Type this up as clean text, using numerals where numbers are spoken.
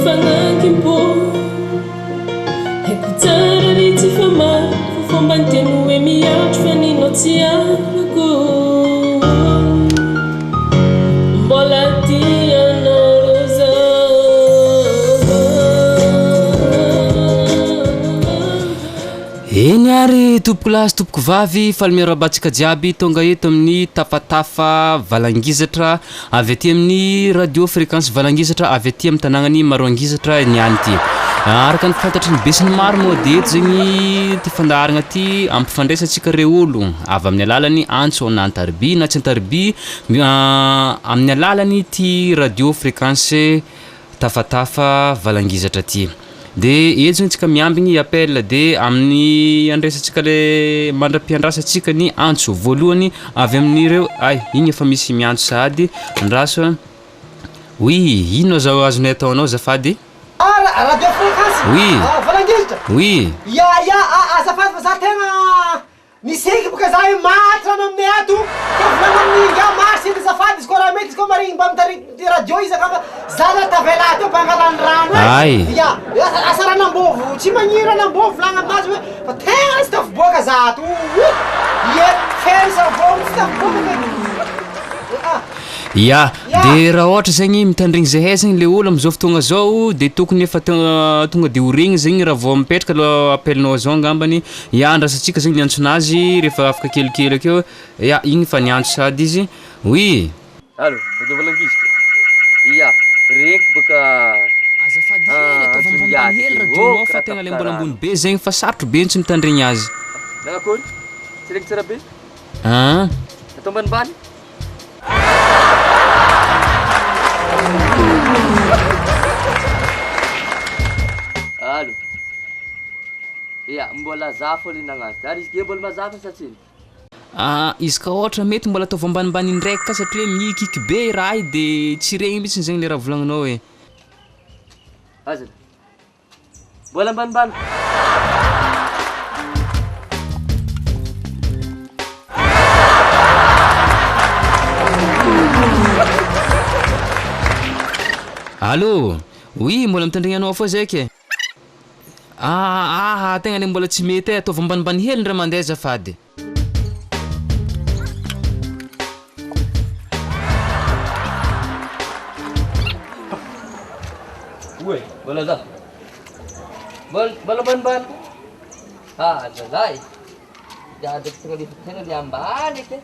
fanakimpo haiko ry tsy famaky fomba ny teny hoe miatro fa ninao tsy afako mbola tianao eny ary tompoko lasy tompoko vavy faly miarabantsika jiaby tonga eto amin'ny tafatafa valangizatra avy aty amin'ny radio Frekans valangizatra avy aty amin'ny tanàgnany Maroangizatra niany ty araka ny fantatry ny besiny maro moa dia eto zegny ty fandaharagna ty ampifandraisantsika re olo avy amin'ny alalany antso na antarby na tsy antarby amin'ny alalany ty radio Frekans tafatafa valangizatra ty de eto tsika miambigny appel de amin'ny andraisantsika le mandra-piandrasantsika ny antso voalohany avy amin'ireo ay igny efa misy miantso sady andraso oui ino zao azonay ataonao zafady radio Frekans oui valangizatra oui ya azafady fa za tegna niseky boka za matrano aminay ato kavolagna ya marsy edy zafady izy koa raha mety izy koa marigny mba mitarity radio izaka za la tavela teo mpangalany rano ay ya asa ranambovo tsy magniry ranambovo volagna aminazy hoe fa tegna tsy tafiboaka za ato ie fery savôny tsy tafiboaka ya de raha ohatra zegny mitandregny zahay zegny le olo am'izao fotoagna zao de tokony efa tonga de horegny zegny raha vao mipetraka aloha appelnao zao angambany ya andrasantsika zegny niantsonazy rehefa afaka kelikely akeo ya igny fa niantso sady izy oui allo radio valangizatra ya regniko baka azafady hely atao ambanimbany hely radionao fa tegna le mbola ambony be zegny fa sarotro be tsy mitandregny azy nagnakory tsy regny tsara be atao ambanimbany allo ya mbola za fô le nagnazy ary izy ke mbola mazava satsiny izy ka ohatra mety mbola ataovy ambanimbany indraiky ka satria mikiky be raha i de tsy regny mihitsy zegny le raha volagninao hoe aza mbola ambanimbany allo oui mbola mitandregny anao fô zay ke tegna le mbola tsy mety ataovy ambanimbany hely ndra mandeha zafady ué mbola za mbola ambanimbany zalahy jadako tegna le ambany ke